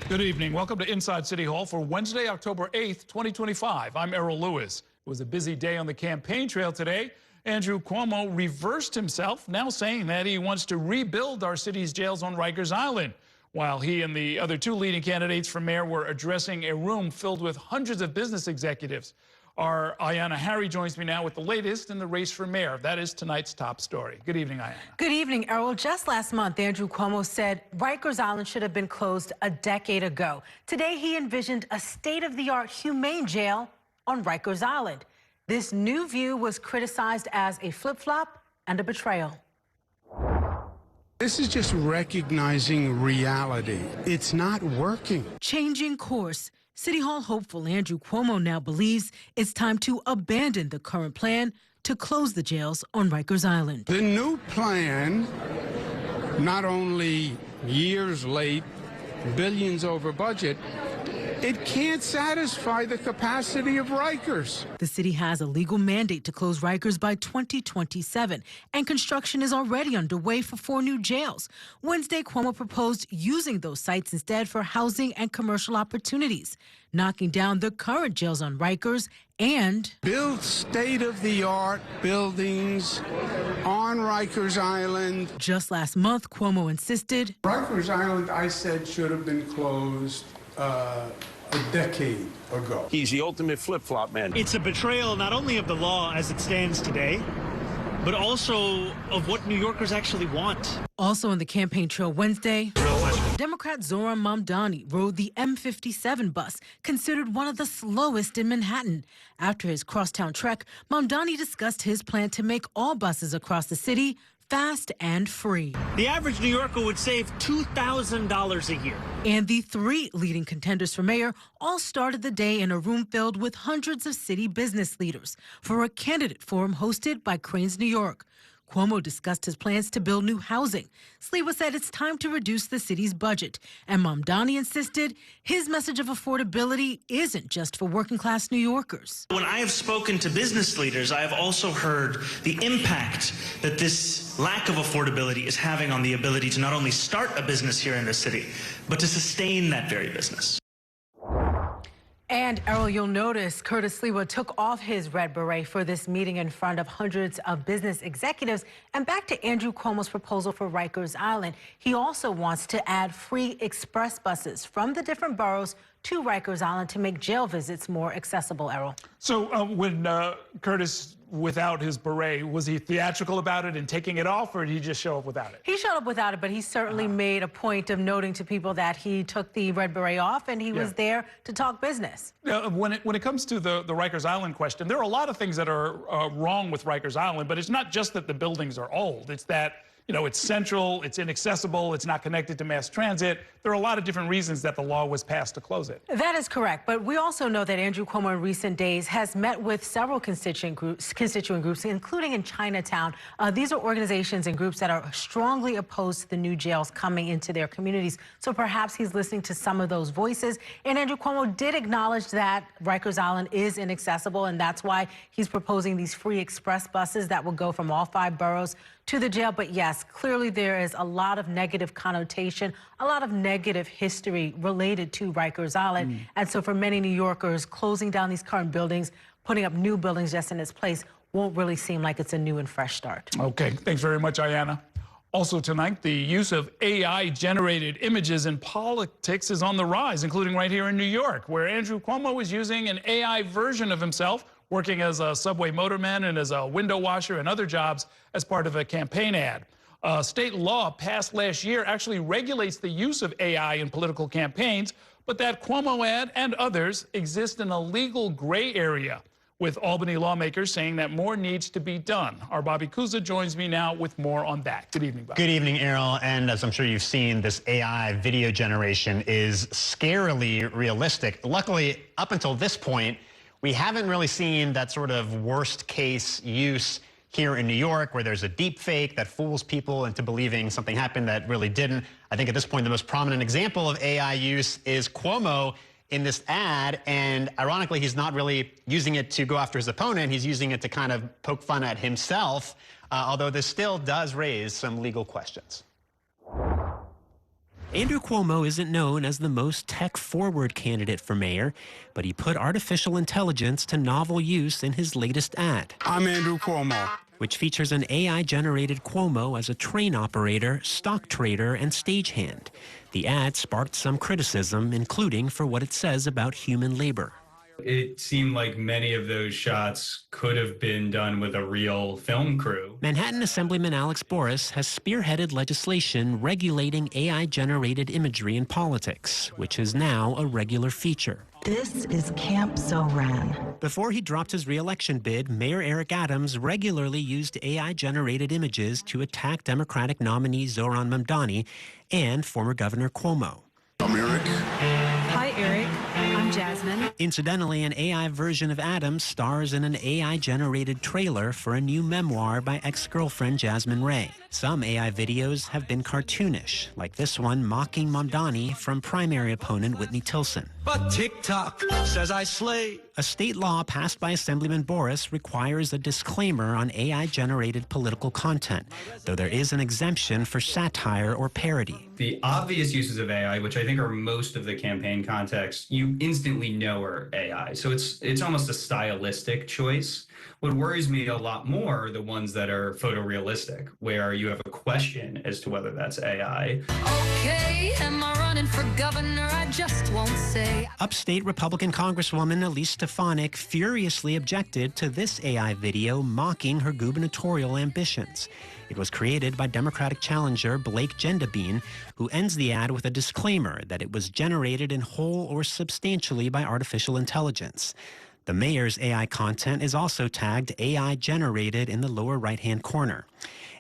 Good evening. Welcome to Inside City Hall for Wednesday, October 8th, 2025. I'm Errol Lewis. It was a busy day on the campaign trail today. Andrew Cuomo reversed himself, now saying that he wants to rebuild our city's jails on Rikers Island. While he and the other two leading candidates for mayor were addressing a room filled with hundreds of business executives. Our Ayana joins me now with the latest in the race for mayor. That is tonight's top story. Good evening, Ayana. Good evening, Errol. Just last month, Andrew Cuomo said Rikers Island should have been closed a decade ago. Today, he envisioned a state-of-the-art humane jail on Rikers Island. This new view was criticized as a flip-flop and a betrayal. This is just recognizing reality. It's not working. Changing course. City Hall hopeful Andrew Cuomo now believes it's time to abandon the current plan to close the jails on Rikers Island. The new plan, not only years late, billions over budget, it can't satisfy the capacity of Rikers. The city has a legal mandate to close Rikers by 2027, and construction is already underway for 4 new jails. Wednesday, Cuomo proposed using those sites instead for housing and commercial opportunities, knocking down the current jails on Rikers and build state-of-the-art buildings on Rikers Island. Just last month, Cuomo insisted Rikers Island, I said, should have been closed a decade ago. He's the ultimate flip-flop man. It's a betrayal not only of the law as it stands today, but also of what New Yorkers actually want. Also on the campaign trail Wednesday, Democrat Zohran Mamdani rode the M57 bus, considered one of the slowest in Manhattan. After his crosstown trek, Mamdani discussed his plan to make all buses across the city fast and free. The average New Yorker would save $2,000 a year. And the 3 leading contenders for mayor all started the day in a room filled with hundreds of city business leaders for a candidate forum hosted by Crain's New York. Cuomo discussed his plans to build new housing. Sliwa said it's time to reduce the city's budget. And Mamdani insisted his message of affordability isn't just for working-class New Yorkers. When I have spoken to business leaders, I have also heard the impact that this lack of affordability is having on the ability to not only start a business here in the city, but to sustain that very business. And Errol, you'll notice Curtis Sliwa took off his red beret for this meeting in front of hundreds of business executives. And back to Andrew Cuomo's proposal for Rikers Island. He also wants to add free express buses from the different boroughs to Rikers Island to make jail visits more accessible, Errol. So when Curtis, without his beret, was he theatrical about it and taking it off, or did he just show up without it? He showed up without it, but he certainly made a point of noting to people that he took the red beret off and he was there to talk business. When it comes to the Rikers Island question, there are a lot of things that are wrong with Rikers Island, but it's not just that the buildings are old. It's that, you know, it's central, it's inaccessible, it's not connected to mass transit. There are a lot of different reasons that the law was passed to close it. That is correct, but we also know that Andrew Cuomo in recent days has met with several constituent groups, including in Chinatown. These are organizations and groups that are strongly opposed to the new jails coming into their communities. So perhaps he's listening to some of those voices. And Andrew Cuomo did acknowledge that Rikers Island is inaccessible, and that's why he's proposing these free express buses that will go from all 5 boroughs to the jail. But yes, clearly there is a lot of negative connotation, a lot of negative history related to Rikers Island. And so for many New Yorkers, closing down these current buildings, putting up new buildings just in its place won't really seem like it's a new and fresh start. Okay, thanks very much, Ayana. Also tonight, the use of AI-generated images in politics is on the rise, including right here in New York, where Andrew Cuomo is using an AI version of himself, working as a subway motorman and as a window washer and other jobs as part of a campaign ad. State law passed last year actually regulates the use of AI in political campaigns, but that Cuomo ad and others exist in a legal gray area, with Albany lawmakers saying that more needs to be done. Our Bobby Kuza joins me now with more on that. Good evening, Bobby. Good evening, Errol. And as I'm sure you've seen, this AI video generation is scarily realistic. Luckily, up until this point, we haven't really seen that sort of worst case use here in New York, where there's a deep fake that fools people into believing something happened that really didn't. I think at this point, the most prominent example of AI use is Cuomo in this ad, and ironically, he's not really using it to go after his opponent. He's using it to kind of poke fun at himself, although this still does raise some legal questions. Andrew Cuomo isn't known as the most tech-forward candidate for mayor, but he put artificial intelligence to novel use in his latest ad. I'm Andrew Cuomo. Which features an AI-generated Cuomo as a train operator, stock trader, and stagehand. The ad sparked some criticism, including for what it says about human labor. It seemed like many of those shots could have been done with a real film crew. Manhattan Assemblyman Alex Boris has spearheaded legislation regulating AI-generated imagery in politics, which is now a regular feature. This is Camp Zoran. Before he dropped his re-election bid, Mayor Eric Adams regularly used AI-generated images to attack Democratic nominee Zoran Mamdani and former Governor Cuomo. I'm Eric. Hi, Eric. I'm Jasmine. Incidentally, an AI version of Adams stars in an AI-generated trailer for a new memoir by ex-girlfriend Jasmine Ray. Some AI videos have been cartoonish, like this one mocking Mamdani from primary opponent Whitney Tilson. But TikTok says I slay. A state law passed by Assemblyman Boris requires a disclaimer on AI-generated political content, though there is an exemption for satire or parody. The obvious uses of AI, which I think are most of the campaign context, you instantly know are AI. So it's almost a stylistic choice. What worries me a lot more are the ones that are photorealistic, where you have a question as to whether that's AI. Okay, am I running for governor? I just won't say. Upstate Republican Congresswoman Elise Stefanik furiously objected to this AI video mocking her gubernatorial ambitions. It was created by Democratic challenger Blake Gendabine, who ends the ad with a disclaimer that it was generated in whole or substantially by artificial intelligence. The mayor's AI content is also tagged AI generated in the lower right-hand corner.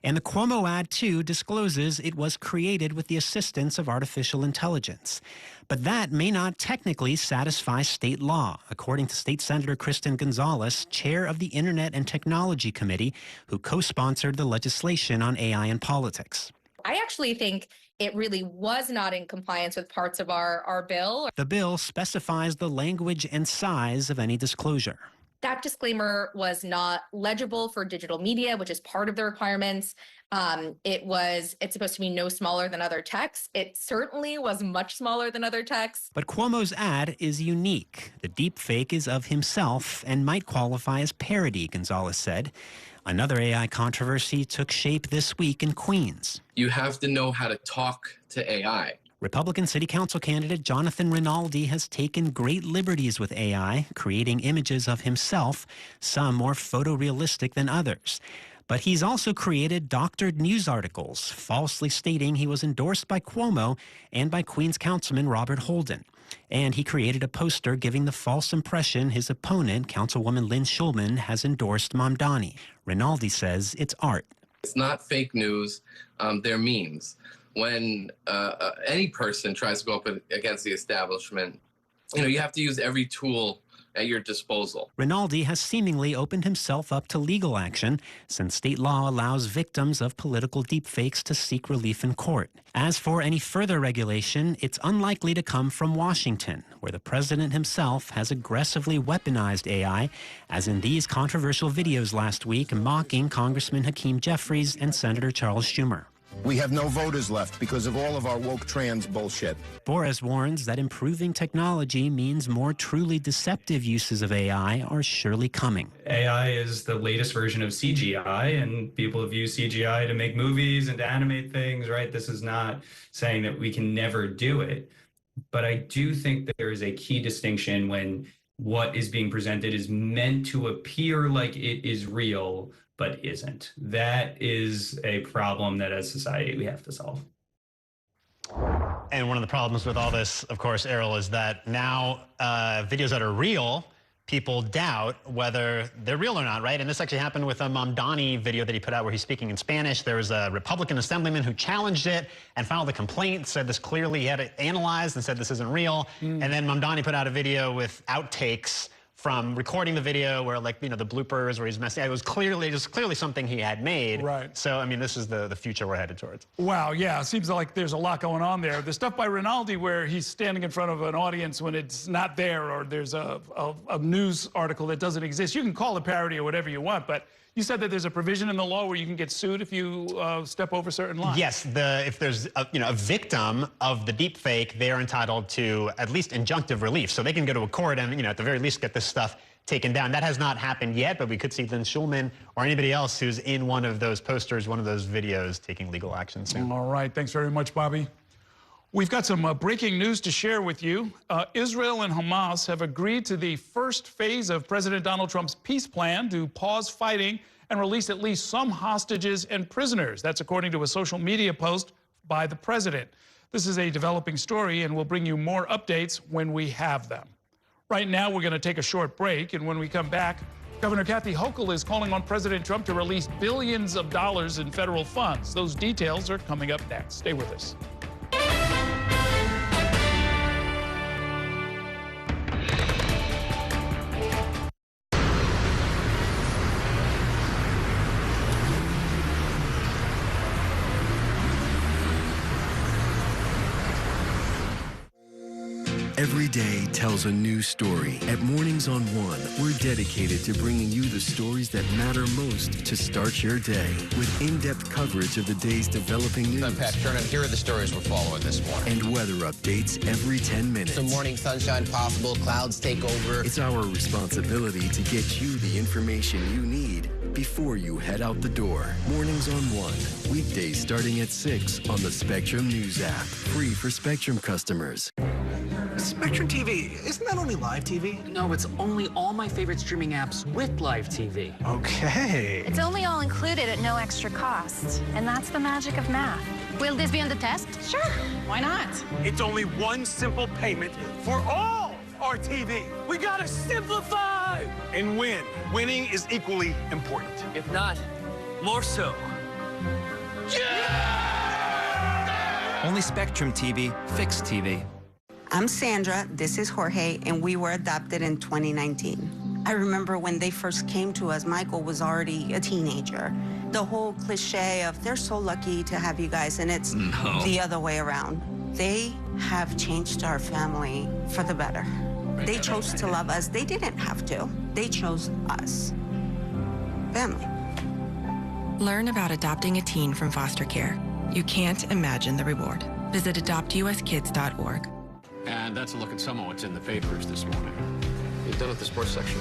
And the Cuomo ad, too, discloses it was created with the assistance of artificial intelligence. But that may not technically satisfy state law, according to State Senator Kristen Gonzalez, chair of the Internet and Technology Committee, who co-sponsored the legislation on AI in politics. I actually think it really was not in compliance with parts of our bill. The bill specifies the language and size of any disclosure. That disclaimer was not legible for digital media, which is part of the requirements. It's supposed to be no smaller than other texts. It certainly was much smaller than other texts. But Cuomo's ad is unique. The deepfake is of himself and might qualify as parody, Gonzalez said. Another AI controversy took shape this week in Queens. You have to know how to talk to AI. Republican City Council candidate Jonathan Rinaldi has taken great liberties with AI, creating images of himself, some more photorealistic than others. But he's also created doctored news articles, falsely stating he was endorsed by Cuomo and by Queens Councilman Robert Holden. And he created a poster giving the false impression his opponent, Councilwoman Lynn Schulman, has endorsed Mamdani. Rinaldi says it's art. It's not fake news. They're memes. When any person tries to go up against the establishment, you have to use every tool at your disposal. Rinaldi has seemingly opened himself up to legal action since state law allows victims of political deepfakes to seek relief in court. As for any further regulation, it's unlikely to come from Washington, where the president himself has aggressively weaponized AI, as in these controversial videos last week mocking Congressman Hakeem Jeffries and Senator Charles Schumer. We have no voters left because of all of our woke trans bullshit. Boris warns that improving technology means more truly deceptive uses of AI are surely coming. AI is the latest version of CGI, and people have used CGI to make movies and to animate things, right? This is not saying that we can never do it. But I do think that there is a key distinction when what is being presented is meant to appear like it is real, but isn't. That is a problem that as society we have to solve. And one of the problems with all this, of course, Errol, is that now videos that are real, people doubt whether they're real or not, right? And this actually happened with a Mamdani video that he put out where he's speaking in Spanish. There was a Republican assemblyman who challenged it and filed a complaint, said this clearly he had it analyzed and said this isn't real. And then Mamdani put out a video with outtakes from recording the video where, like, the bloopers where he's messing. It was clearly something he had made. Right. So, I mean, this is the future we're headed towards. Wow, yeah, seems like there's a lot going on there. The stuff by Rinaldi where he's standing in front of an audience when it's not there, or there's a news article that doesn't exist. You can call it parody or whatever you want, but You said that there's a provision in the law where you can get sued if you step over certain lines. Yes, if there's a victim of the deep fake, they are entitled to at least injunctive relief. So they can go to a court and, at the very least get this stuff taken down. That has not happened yet, but we could see Lynn Schulman or anybody else who's in one of those posters, one of those videos, taking legal action soon. All right. Thanks very much, Bobby. We've got some breaking news to share with you. Israel and Hamas have agreed to the first phase of President Donald Trump's peace plan to pause fighting and release at least some hostages and prisoners. That's according to a social media post by the president. This is a developing story, and we'll bring you more updates when we have them. Right now, we're going to take a short break, and when we come back, Governor Kathy Hochul is calling on President Trump to release billions of dollars in federal funds. Those details are coming up next. Stay with us. Every day tells a new story. At Mornings on One, we're dedicated to bringing you the stories that matter most to start your day with in-depth coverage of the day's developing news. I'm Pat Kernan. Here are the stories we're following this morning. And weather updates every 10 minutes. Some morning sunshine possible, clouds take over. It's our responsibility to get you the information you need before you head out the door. Mornings on One, weekdays starting at 6 on the Spectrum News app. Free for Spectrum customers. Spectrum TV, isn't that only live TV? No, it's only all my favorite streaming apps with live TV. Okay. It's only all included at no extra cost. And that's the magic of math. Will this be on the test? Sure. Why not? It's only one simple payment for all our TV. We gotta simplify and win. Winning is equally important. If not, more so. Yeah! Only Spectrum TV, fixed TV. I'm Sandra, this is Jorge, and we were adopted in 2019. I remember when they first came to us, Michael was already a teenager. The whole cliche of they're so lucky to have you guys, and it's the other way around. They have changed our family for the better. They chose to love us. They didn't have to. They chose us. Family. Learn about adopting a teen from foster care. You can't imagine the reward. Visit adoptuskids.org. And that's a look at some of what's in the papers this morning. You done with the sports section?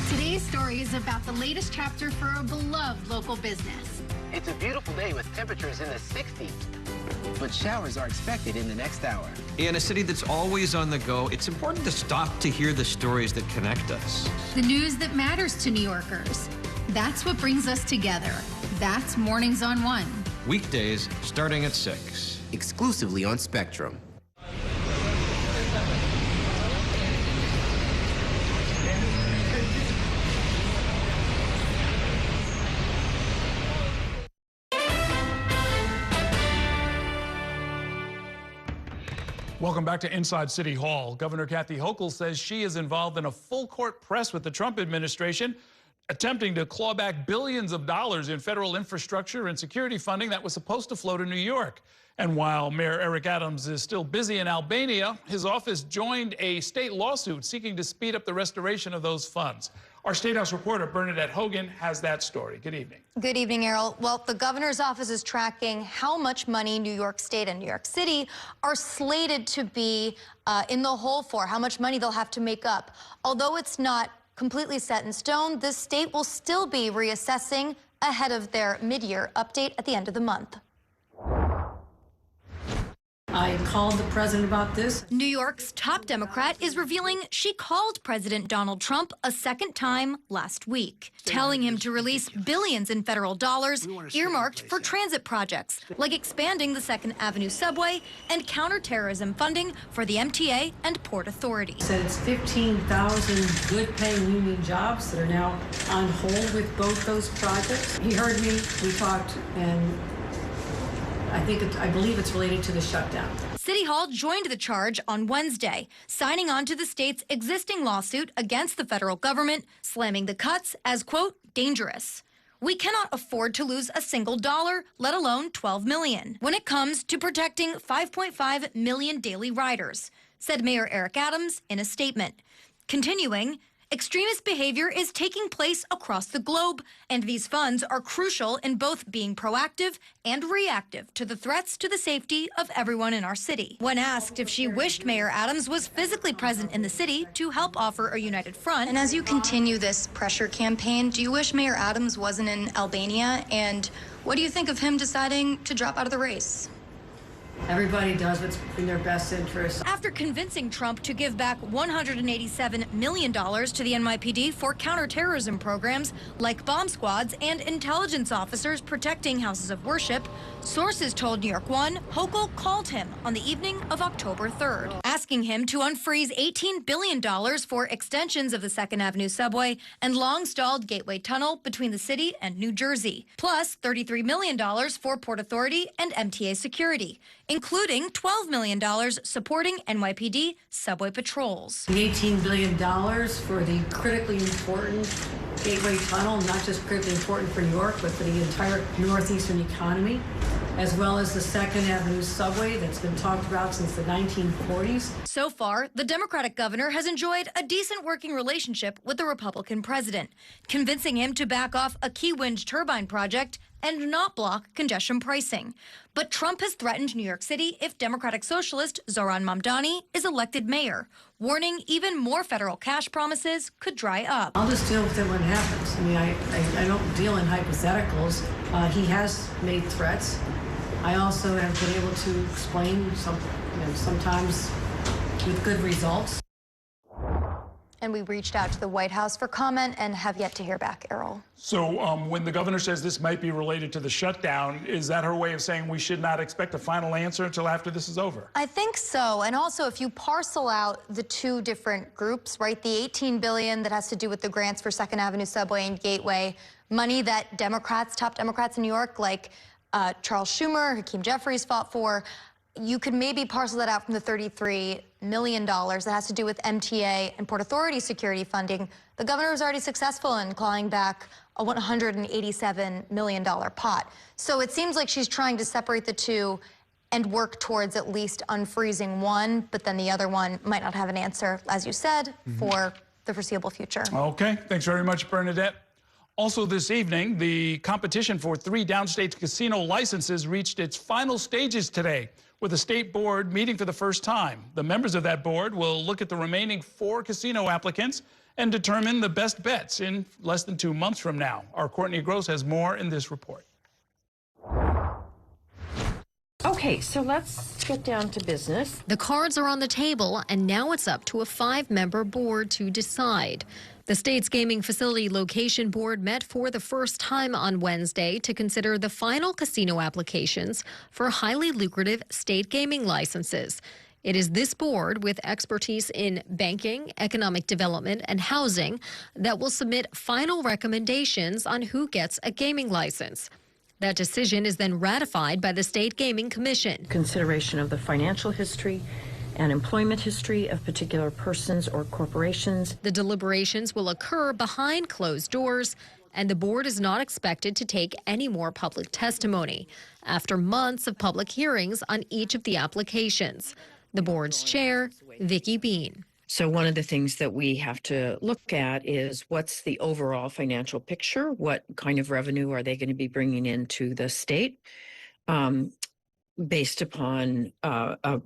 Today's story is about the latest chapter for a beloved local business. It's a beautiful day with temperatures in the 60s, but showers are expected in the next hour. In a city that's always on the go, it's important to stop to hear the stories that connect us. The news that matters to New Yorkers. That's what brings us together. That's Mornings on One. Weekdays starting at 6. Exclusively on Spectrum. Welcome back to Inside City Hall. Governor Kathy Hochul says she is involved in a full-court press with the Trump administration, attempting to claw back billions of dollars in federal infrastructure and security funding that was supposed to flow to New York. And while Mayor Eric Adams is still busy in Albania, his office joined a state lawsuit seeking to speed up the restoration of those funds. Our State House reporter, Bernadette Hogan, has that story. Good evening. Good evening, Errol. Well, the governor's office is tracking how much money New York State and New York City are slated to be in the hole for, how much money they'll have to make up. Although it's not completely set in stone, the state will still be reassessing ahead of their mid-year update at the end of the month. I called the president about this. New York's top Democrat is revealing she called President Donald Trump a second time last week, telling him to release billions in federal dollars earmarked for transit projects, like expanding the 2nd Avenue subway and counterterrorism funding for the MTA and Port Authority. Said it's 15,000 good-paying union jobs that are now on hold with both those projects. He heard me, we talked, and I believe it's related to the shutdown. City Hall joined the charge on Wednesday, signing on to the state's existing lawsuit against the federal government, slamming the cuts as, quote, dangerous. We cannot afford to lose a single dollar, let alone $12 million, when it comes to protecting 5.5 million daily riders, said Mayor Eric Adams in a statement. Continuing, Extremist behavior is taking place across the globe, and these funds are crucial in both being proactive and reactive to the threats to the safety of everyone in our city. When asked if she wished Mayor Adams was physically present in the city to help offer a united front. And as you continue this pressure campaign, do you wish Mayor Adams wasn't in Albania? And what do you think of him deciding to drop out of the race? Everybody does what's in their best interest. After convincing Trump to give back $187 million to the NYPD for counterterrorism programs like bomb squads and intelligence officers protecting houses of worship, sources told New York One Hochul called him on the evening of October 3rd, asking him to unfreeze $18 billion for extensions of the 2nd Avenue subway and long-stalled Gateway Tunnel between the city and New Jersey, plus $33 million for Port Authority and MTA security, including $12 million supporting NYPD subway patrols. The $18 billion for the critically important Gateway Tunnel, not just critically important for New York, but for the entire northeastern economy, as well as the 2nd Avenue subway that's been talked about since the 1940s. So far, the Democratic governor has enjoyed a decent working relationship with the Republican president, convincing him to back off a key wind turbine project and not block congestion pricing. But Trump has threatened New York City if Democratic Socialist Zohran Mamdani is elected mayor, warning even more federal cash promises could dry up. I'll just deal with it when it happens. I mean, I don't deal in hypotheticals. He has made threats. I also have been able to explain sometimes with good results. And we reached out to the White House for comment and have yet to hear back, Errol. So when the governor says this might be related to the shutdown, is that her way of saying we should not expect a final answer until after this is over? I think so. And also, if you parcel out the two different groups, right, the $18 billion that has to do with the grants for 2nd Avenue subway and Gateway, money that Democrats, top Democrats in New York, like Charles Schumer, Hakeem Jeffries fought for, you could maybe parcel that out from the $33 million that has to do with MTA and Port Authority security funding. The governor was already successful in clawing back a $187 million pot. So it seems like she's trying to separate the two and work towards at least unfreezing one, but then the other one might not have an answer, as you said, for the foreseeable future. Okay, thanks very much, Bernadette. Also this evening, the competition for 3 downstate casino licenses reached its final stages today, with the state board meeting for the first time. The members of that board will look at the remaining 4 casino applicants and determine the best bets in less than 2 months from now. Our Courtney Gross has more in this report. Okay, so let's get down to business. The cards are on the table, and now it's up to a 5-member board to decide. The state's gaming facility location board met for the first time on Wednesday to consider the final casino applications for highly lucrative state gaming licenses. It is this board, with expertise in banking, economic development, and housing, that will submit final recommendations on who gets a gaming license. That decision is then ratified by the State Gaming Commission. Consideration of the financial history and employment history of particular persons or corporations. The deliberations will occur behind closed doors, and the board is not expected to take any more public testimony after months of public hearings on each of the applications. The board's chair, Vicki Bean. So one of the things that we have to look at is what's the overall financial picture? What kind of revenue are they going to be bringing into the state based upon a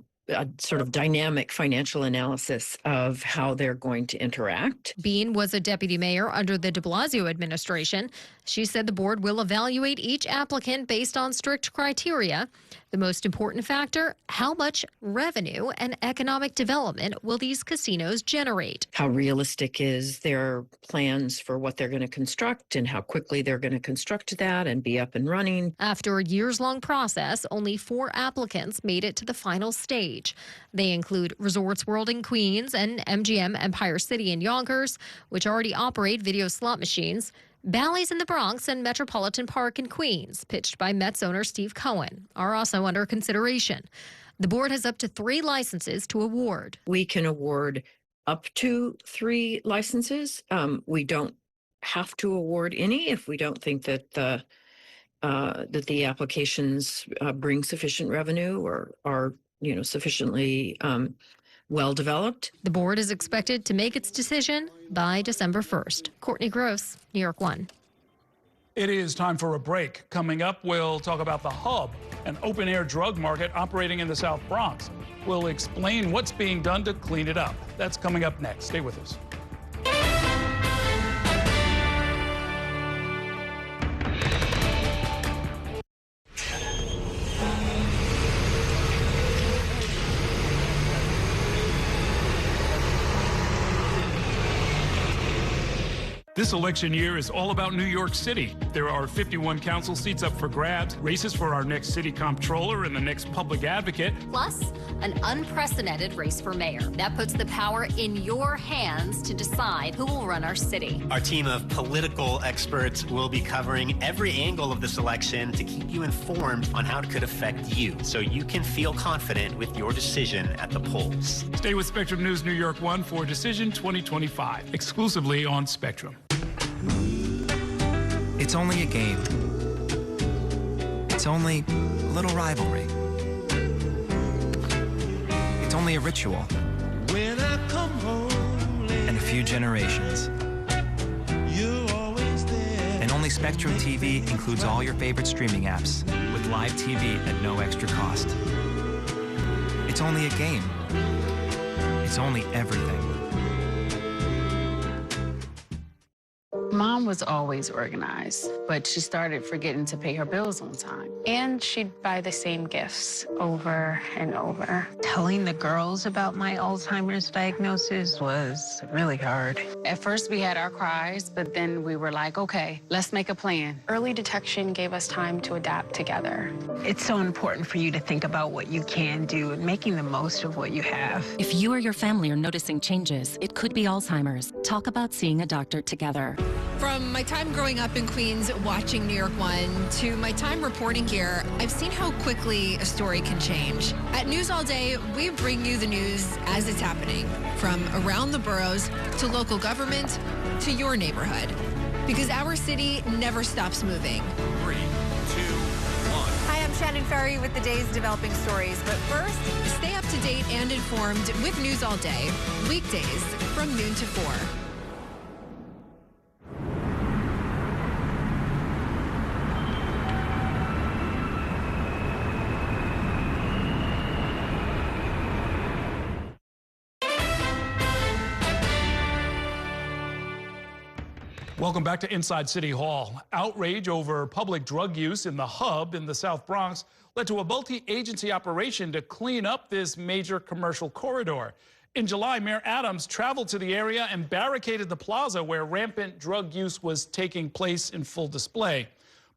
sort of dynamic financial analysis of how they're going to interact. Bean was a deputy mayor under the de Blasio administration. She said the board will evaluate each applicant based on strict criteria. The most important factor, how much revenue and economic development will these casinos generate? How realistic is their plans for what they're going to construct and how quickly they're going to construct that and be up and running. After a years-long process, only 4 applicants made it to the final stage. They include Resorts World in Queens and MGM Empire City in Yonkers, which already operate video slot machines. Bally's in the Bronx and Metropolitan Park in Queens, pitched by Mets owner Steve Cohen, are also under consideration. The board has up to 3 licenses to award. We can award up to 3 licenses. We don't have to award any if we don't think that the applications bring sufficient revenue or are sufficiently well developed. The board is expected to make its decision by December 1st. Courtney Gross, New York 1. It is time for a break. Coming up, we'll talk about The Hub, an open-air drug market operating in the South Bronx. We'll explain what's being done to clean it up. That's coming up next. Stay with us. This election year is all about New York City. There are 51 council seats up for grabs, races for our next city comptroller and the next public advocate. Plus, an unprecedented race for mayor. That puts the power in your hands to decide who will run our city. Our team of political experts will be covering every angle of this election to keep you informed on how it could affect you, so you can feel confident with your decision at the polls. Stay with Spectrum News New York 1 for Decision 2025, exclusively on Spectrum. It's only a game. It's only a little rivalry. It's only a ritual. When I come home late, and a few generations. you're always there. And only Spectrum TV includes all your favorite streaming apps with live TV at no extra cost. It's only a game. It's only everything. Mom was always organized, but she started forgetting to pay her bills on time. And she'd buy the same gifts over and over. Telling the girls about my Alzheimer's diagnosis was really hard. At first, we had our cries, but then we were like, okay, let's make a plan. Early detection gave us time to adapt together. It's so important for you to think about what you can do and making the most of what you have. If you or your family are noticing changes, it could be Alzheimer's. Talk about seeing a doctor together. From my time growing up in Queens watching New York 1 to my time reporting here, I've seen how quickly a story can change. At News All Day, we bring you the news as it's happening, from around the boroughs to local government to your neighborhood. Because our city never stops moving. 3, 2, 1. Hi, I'm Shannon Ferry with the day's developing stories. But first, stay up to date and informed with News All Day, weekdays from noon to 4. Welcome back to Inside City Hall. Outrage over public drug use in the Hub in the South Bronx led to a multi-agency operation to clean up this major commercial corridor. In July, Mayor Adams traveled to the area and barricaded the plaza where rampant drug use was taking place in full display.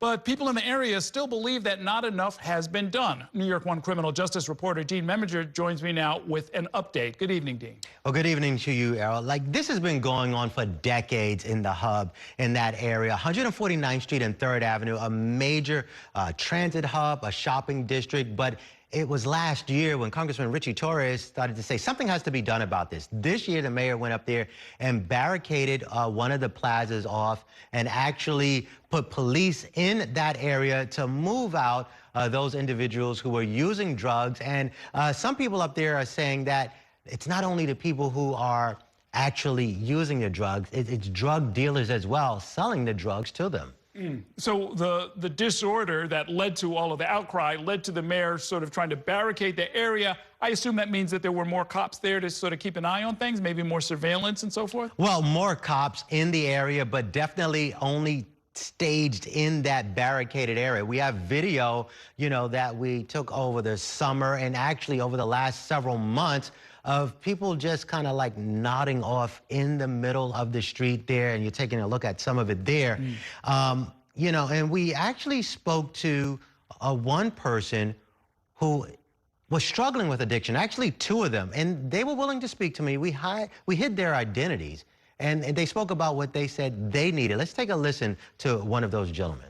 But people in the area still believe that not enough has been done. New York 1 criminal justice reporter Dean Meminger joins me now with an update. Good evening, Dean. Well, good evening to you, Errol. Like, this has been going on for decades in the Hub, in that area. 149th Street and 3rd Avenue, a major transit hub, a shopping district, but it was last year when Congressman Richie Torres started to say something has to be done about this. This year, the mayor went up there and barricaded one of the plazas off and actually put police in that area to move out those individuals who were using drugs. And some people up there are saying that it's not only the people who are actually using the drugs, it's drug dealers as well, selling the drugs to them. So the disorder that led to all of the outcry led to the mayor sort of trying to barricade the area. I assume that means that there were more cops there to sort of keep an eye on things, maybe more surveillance and so forth? Well, more cops in the area, but definitely only staged in that barricaded area. We have video, you know, that we took over the summer and actually over the last several months of people just kind of like nodding off in the middle of the street there, and you're taking a look at some of it there. You know, and we actually spoke to one person who was struggling with addiction, actually two of them, and they were willing to speak to me. We hid their identities, and they spoke about what they said they needed. Let's take a listen to one of those gentlemen.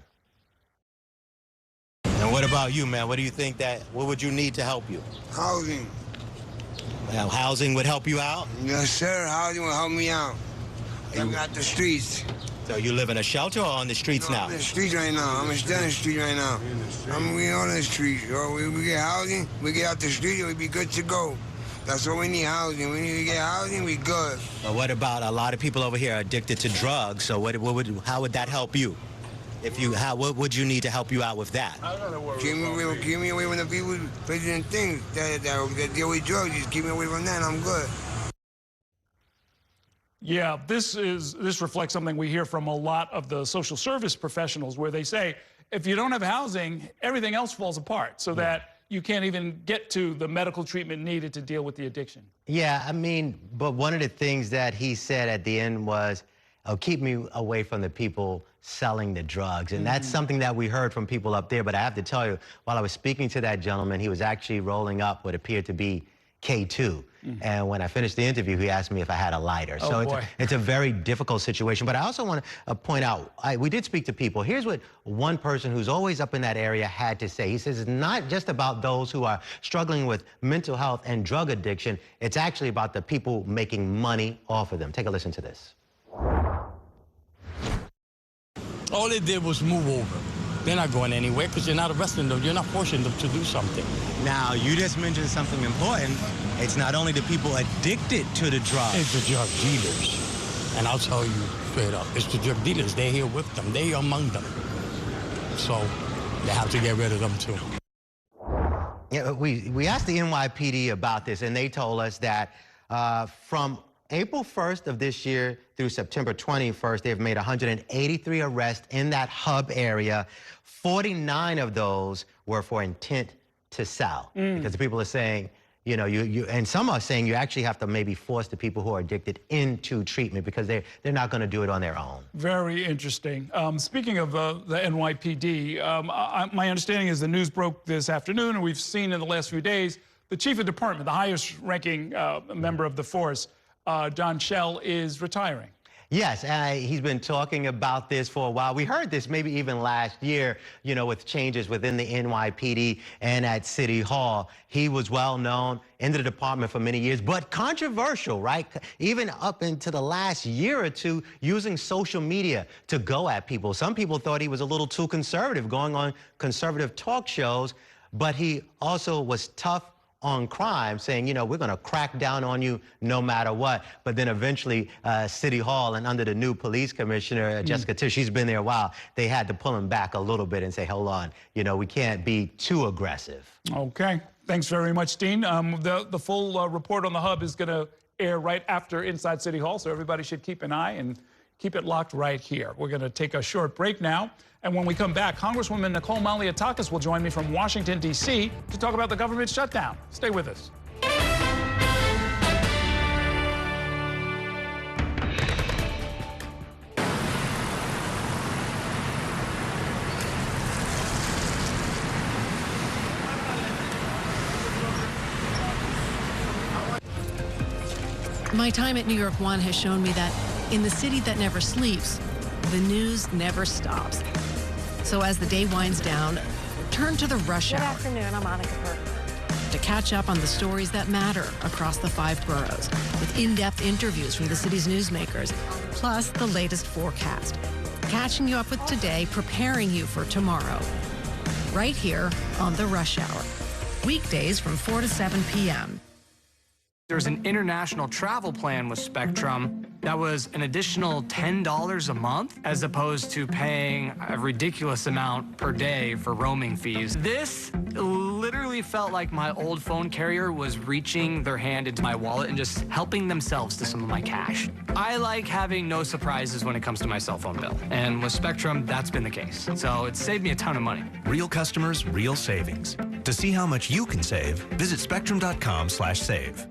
And what about you, man? What do you think what would you need to help you? Housing. Well, housing would help you out? Yes, sir. Housing will help me out. I'm out the streets. So you live in a shelter or on the streets now? I'm in the streets right now. I'm still in the street right now. We on the streets. We get housing, we get out the street, and we be good to go. That's what we need, housing. We need to get housing, we good. But what about a lot of people over here are addicted to drugs? So how would that help you? What would you need to help you out with that? Keep me away from the people, places and things that deal with drugs. Just keep me away from that, I'm good. Yeah, this reflects something we hear from a lot of the social service professionals, where they say, if you don't have housing, everything else falls apart, so that you can't even get to the medical treatment needed to deal with the addiction. Yeah, I mean, but one of the things that he said at the end was, oh, keep me away from the people selling the drugs. And that's something that we heard from people up there. But I have to tell you, while I was speaking to that gentleman, he was actually rolling up what appeared to be K2. And when I finished the interview, he asked me if I had a lighter. Oh, so it's a very difficult situation. But I also want to point out, we did speak to people. Here's what one person who's always up in that area had to say. He says it's not just about those who are struggling with mental health and drug addiction. It's actually about the people making money off of them. Take a listen to this. All they did was move over. They're not going anywhere because you're not arresting them. You're not forcing them to do something. Now, you just mentioned something important. It's not only the people addicted to the drugs. It's the drug dealers. And I'll tell you straight up, it's the drug dealers. They're here with them. They're among them. So they have to get rid of them, too. Yeah, we asked the NYPD about this, and they told us that from April 1st of this year through September 21st, they've made 183 arrests in that hub area. 49 of those were for intent to sell. Because the people are saying, you know, and some are saying you actually have to maybe force the people who are addicted into treatment because they're not going to do it on their own. Very interesting. Speaking of the NYPD, my understanding is the news broke this afternoon, and we've seen in the last few days the chief of department, the highest ranking member of the force, John Shell, is retiring. Yes, he's been talking about this for a while. We heard this maybe even last year, you know, with changes within the NYPD and at City Hall. He was well known in the department for many years, but controversial, right? Even up into the last year or two, using social media to go at people. Some people thought he was a little too conservative, going on conservative talk shows, but he also was tough on crime, saying, you know, we're going to crack down on you no matter what. But then eventually City Hall, and under the new police commissioner, Jessica Tisch, she's been there a while, they had to pull him back a little bit and say, hold on, you know, we can't be too aggressive. Okay. Thanks very much, Dean. The full report on the hub is going to air right after Inside City Hall, so everybody should keep an eye and keep it locked right here. We're going to take a short break now. And when we come back, Congresswoman Nicole Malliotakis will join me from Washington, D.C. to talk about the government shutdown. Stay with us. My time at New York One has shown me that in the city that never sleeps, the news never stops. So as the day winds down, turn to the rush hour. Good afternoon, I'm Monica Burke. To catch up on the stories that matter across the 5 boroughs, with in-depth interviews from the city's newsmakers, plus the latest forecast. Catching you up with today, preparing you for tomorrow. Right here on the Rush Hour. Weekdays from 4 to 7 p.m. There's an international travel plan with Spectrum that was an additional $10 a month, as opposed to paying a ridiculous amount per day for roaming fees. This literally felt like my old phone carrier was reaching their hand into my wallet and just helping themselves to some of my cash. I like having no surprises when it comes to my cell phone bill. And with Spectrum, that's been the case. So it saved me a ton of money. Real customers, real savings. To see how much you can save, visit spectrum.com/save.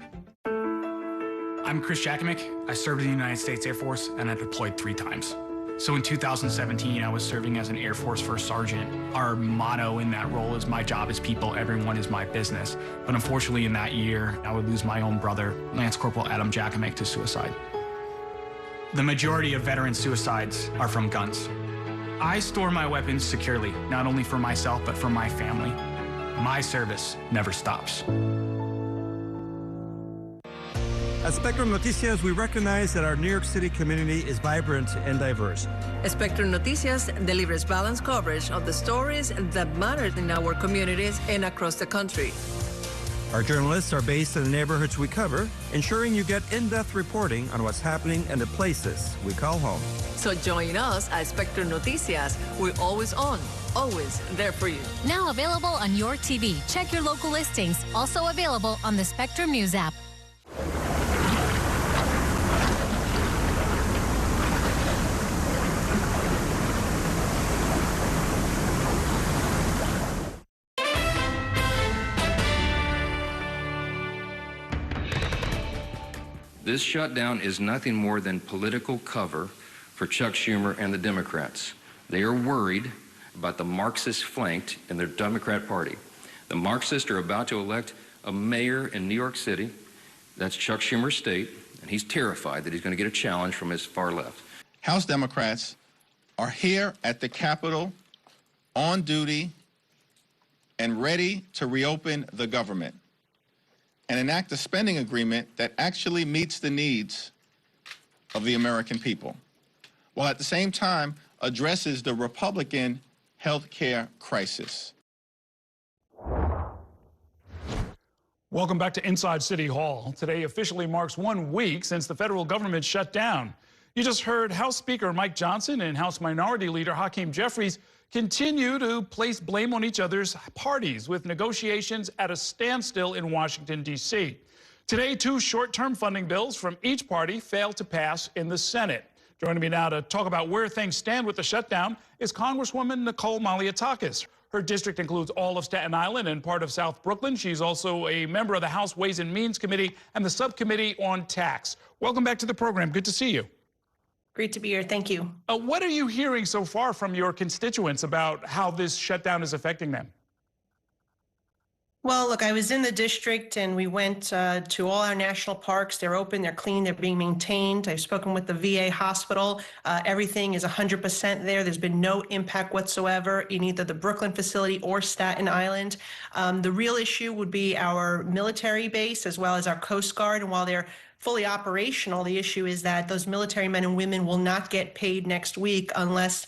I'm Chris Jakovic. I served in the United States Air Force, and I deployed 3 times. So in 2017, I was serving as an Air Force First Sergeant. Our motto in that role is, my job is people, everyone is my business. But unfortunately in that year, I would lose my own brother, Lance Corporal Adam Jakovic, to suicide. The majority of veteran suicides are from guns. I store my weapons securely, not only for myself, but for my family. My service never stops. At Spectrum Noticias, we recognize that our New York City community is vibrant and diverse. Spectrum Noticias delivers balanced coverage of the stories that matter in our communities and across the country. Our journalists are based in the neighborhoods we cover, ensuring you get in-depth reporting on what's happening in the places we call home. So join us at Spectrum Noticias. We're always on, always there for you. Now available on your TV. Check your local listings. Also available on the Spectrum News app. This shutdown is nothing more than political cover for Chuck Schumer and the Democrats. They are worried about the Marxist flanked in their Democrat Party. The Marxists are about to elect a mayor in New York City. That's Chuck Schumer's state, and he's terrified that he's going to get a challenge from his far left. House Democrats are here at the Capitol on duty and ready to reopen the government and enact a spending agreement that actually meets the needs of the American people, while at the same time addresses the Republican health care crisis. Welcome back to Inside City Hall. Today officially marks 1 week since the federal government shut down. You just heard House Speaker Mike Johnson and House Minority Leader Hakeem Jeffries continue to place blame on each other's parties, with negotiations at a standstill in Washington, D.C. Today, 2 short-term funding bills from each party failed to pass in the Senate. Joining me now to talk about where things stand with the shutdown is Congresswoman Nicole Malliotakis. Her district includes all of Staten Island and part of South Brooklyn. She's also a member of the House Ways and Means Committee and the Subcommittee on Tax. Welcome back to the program. Good to see you. Great to be here. Thank you. What are you hearing so far from your constituents about how this shutdown is affecting them? Well, look, I was in the district and we went to all our national parks. They're open, they're clean, they're being maintained. I've spoken with the VA hospital. Everything is 100% there. There's been no impact whatsoever in either the Brooklyn facility or Staten Island. The real issue would be our military base as well as our Coast Guard. And while they're fully operational, the issue is that those military men and women will not get paid next week unless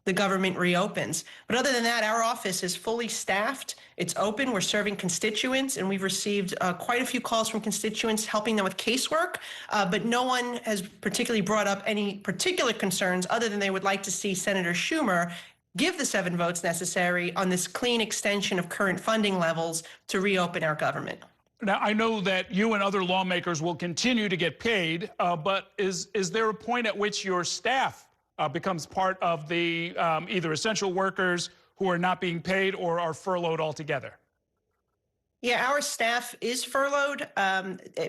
the government reopens. But other than that, our office is fully staffed. It's open. We're serving constituents, and we've received quite a few calls from constituents helping them with casework. But no one has particularly brought up any particular concerns other than they would like to see Senator Schumer give the 7 votes necessary on this clean extension of current funding levels to reopen our government. Now, I know that you and other lawmakers will continue to get paid, but is there a point at which your staff becomes part of the either essential workers who are not being paid or are furloughed altogether? Yeah, our staff is furloughed.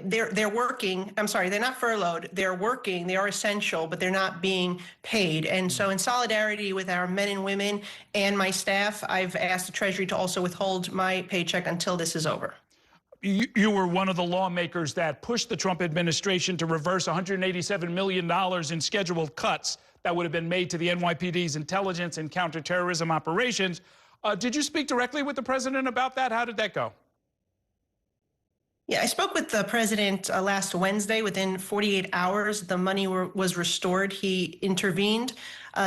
They're working. I'm sorry, they're not furloughed. They're working. They are essential, but they're not being paid. And so in solidarity with our men and women and my staff, I've asked the Treasury to also withhold my paycheck until this is over. You were one of the lawmakers that pushed the Trump administration to reverse $187 million in scheduled cuts that would have been made to the NYPD's intelligence and counterterrorism operations. Did you speak directly with the president about that? How did that go? Yeah, I spoke with the president last Wednesday. Within 48 hours, the money was restored. He intervened.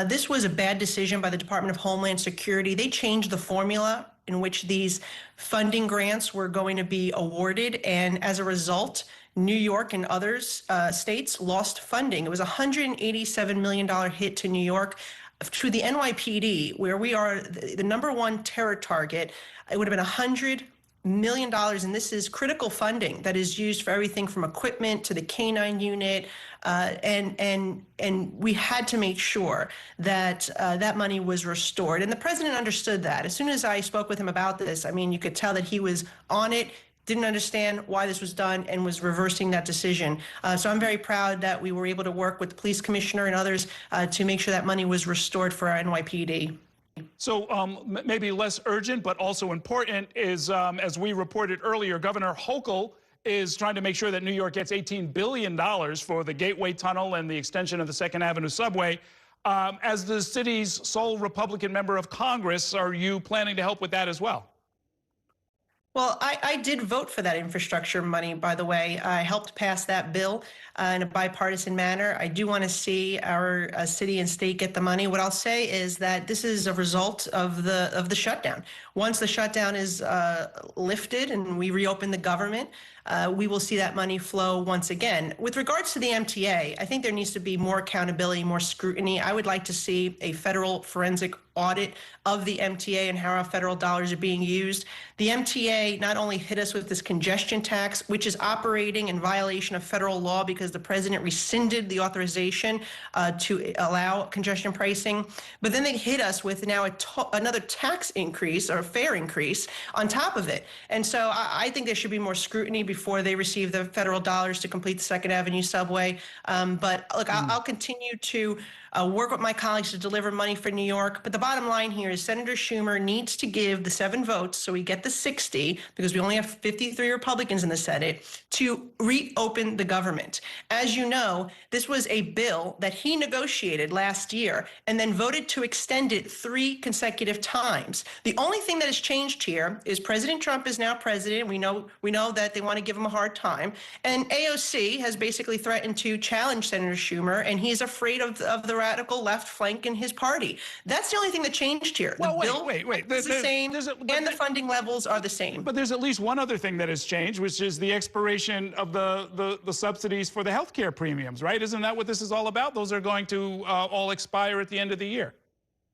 This was a bad decision by the Department of Homeland Security. They changed the formula in which these funding grants were going to be awarded. And as a result, New York and others states lost funding. It was a $187 million hit to New York. To the NYPD, where we are the #1 terror target, it would have been $100 million, and this is critical funding that is used for everything from equipment to the K-9 unit, and we had to make sure that that money was restored. And the president understood that. As soon as I spoke with him about this, I mean, you could tell that he was on it, didn't understand why this was done, and was reversing that decision. So I'm very proud that we were able to work with the police commissioner and others to make sure that money was restored for our NYPD. So maybe less urgent, but also important is, as we reported earlier, Governor Hochul is trying to make sure that New York gets $18 billion for the Gateway Tunnel and the extension of the 2nd Avenue subway. As the city's sole Republican member of Congress, are you planning to help with that as well? Well, I did vote for that infrastructure money, by the way. I helped pass that bill in a bipartisan manner. I do want to see our city and state get the money. What I'll say is that this is a result of the shutdown. Once the shutdown is lifted and we reopen the government, we will see that money flow once again. With regards to the MTA, I think there needs to be more accountability, more scrutiny. I would like to see a federal forensic audit of the MTA and how our federal dollars are being used. The MTA not only hit us with this congestion tax, which is operating in violation of federal law because the president rescinded the authorization to allow congestion pricing, but then they hit us with now another tax increase or fare increase on top of it. And so I think there should be more scrutiny before they receive the federal dollars to complete the Second Avenue subway. But look, I'll continue to work with my colleagues to deliver money for New York. But the bottom line here is Senator Schumer needs to give the 7 votes so we get the 60, because we only have 53 Republicans in the Senate, to reopen the government. As you know, this was a bill that he negotiated last year and then voted to extend it 3 consecutive times. The only thing that has changed here is President Trump is now president. We know that they want to give him a hard time. And AOC has basically threatened to challenge Senator Schumer, and he's afraid of the radical left flank in his party. That's the only thing that changed here. Well, the bill wait. is the same, and the funding levels are the same. But there's at least one other thing that has changed, which is the expiration of the subsidies for the healthcare premiums, right? Isn't that what this is all about? Those are going to all expire at the end of the year.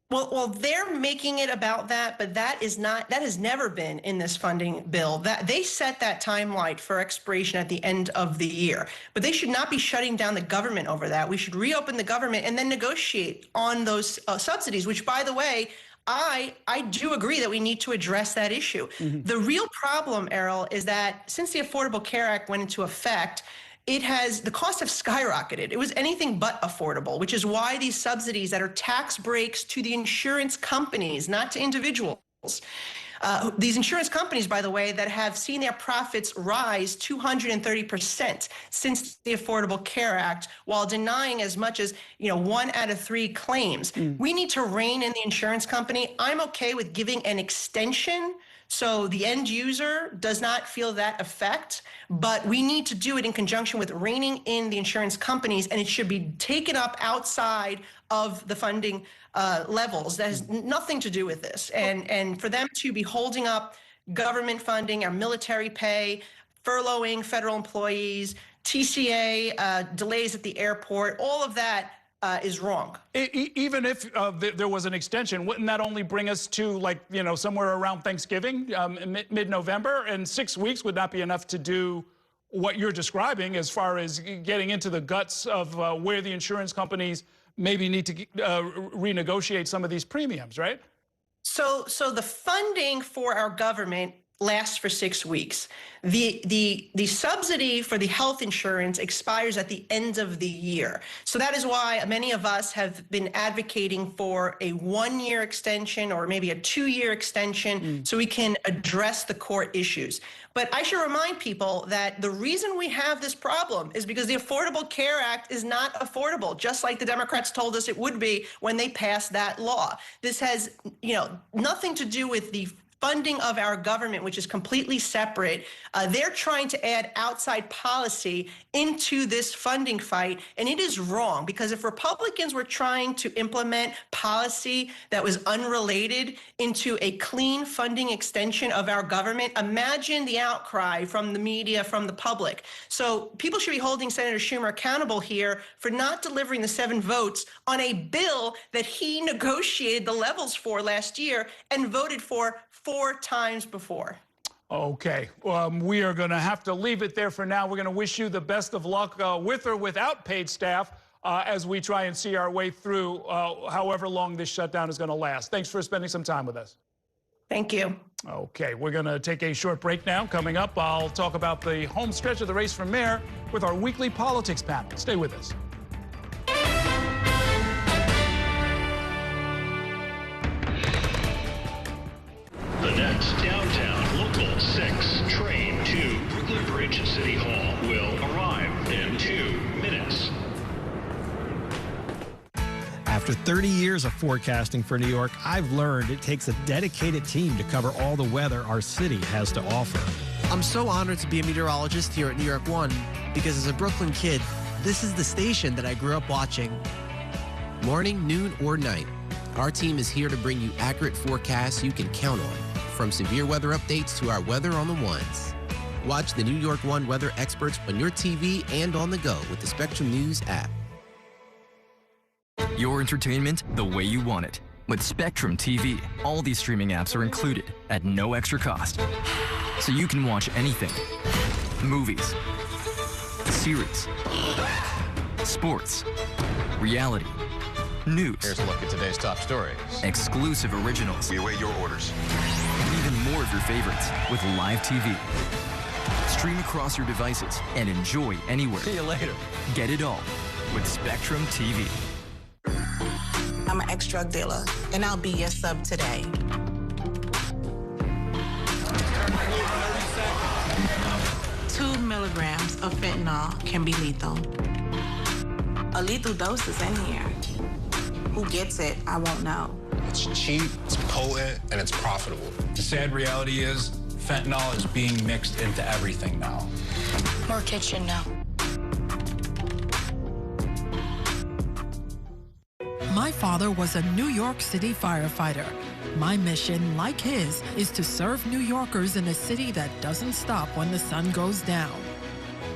Well, they're making it about that, but that has never been in this funding bill. That they set that timeline for expiration at the end of the year, but they should not be shutting down the government over that. We should reopen the government and then negotiate on those subsidies, which, by the way, I do agree that we need to address that issue. Mm-hmm. The real problem, Errol, is that since the Affordable Care Act went into effect, the costs have skyrocketed. It was anything but affordable, which is why these subsidies that are tax breaks to the insurance companies, not to individuals. These insurance companies, by the way, that have seen their profits rise 230% since the Affordable Care Act, while denying as much as 1 out of 3 claims. We need to rein in the insurance company. I'm okay with giving an extension so the end user does not feel that effect, but we need to do it in conjunction with reining in the insurance companies, and it should be taken up outside of the funding levels. That has nothing to do with this. And for them to be holding up government funding, our military pay, furloughing federal employees, TCA delays at the airport, all of that is wrong. Even if there was an extension, wouldn't that only bring us to somewhere around Thanksgiving, mid-November? And 6 weeks would not be enough to do what you're describing as far as getting into the guts of where the insurance companies maybe need to renegotiate some of these premiums, right? So the funding for our government lasts for 6 weeks. The subsidy for the health insurance expires at the end of the year. So that is why many of us have been advocating for a 1-year extension or maybe a 2-year extension so we can address the core issues. But I should remind people that the reason we have this problem is because the Affordable Care Act is not affordable, just like the Democrats told us it would be when they passed that law. This has, nothing to do with the funding of our government, which is completely separate. They're trying to add outside policy into this funding fight, and it is wrong, because if Republicans were trying to implement policy that was unrelated into a clean funding extension of our government, imagine the outcry from the media, from the public. So people should be holding Senator Schumer accountable here for not delivering the 7 votes on a bill that he negotiated the levels for last year and voted for 4 times before. Okay, we are going to have to leave it there for now. We're going to wish you the best of luck with or without paid staff as we try and see our way through however long this shutdown is going to last. Thanks for spending some time with us. Thank you. Okay, we're going to take a short break now. Coming up, I'll talk about the home stretch of the race for mayor with our weekly politics panel. Stay with us. The next downtown local 6 train to Brooklyn Bridge City Hall will arrive in 2 minutes. After After 30 years of forecasting for New York, I've learned it takes a dedicated team to cover all the weather our city has to offer. I'm so honored to be a meteorologist here at New York One because as a Brooklyn kid, this is the station that I grew up watching. Morning, noon, or night, our team is here to bring you accurate forecasts you can count on, from severe weather updates to our weather on the ones. Watch the New York One weather experts on your TV and on the go with the Spectrum News app. Your entertainment the way you want it. With Spectrum TV, all these streaming apps are included at no extra cost. So you can watch anything. Movies, series, sports, reality, news. Here's a look at today's top stories. Exclusive originals. We await your orders. And even more of your favorites with live TV. Stream across your devices and enjoy anywhere. See you later. Get it all with Spectrum TV. I'm an ex-drug dealer, and I'll be your sub today. 2 milligrams of fentanyl can be lethal. A lethal dose is in here. Who gets it, I won't know. It's cheap, it's potent, and it's profitable. The sad reality is fentanyl is being mixed into everything now. More kitchen now. My father was a New York City firefighter. My mission, like his, is to serve New Yorkers in a city that doesn't stop when the sun goes down.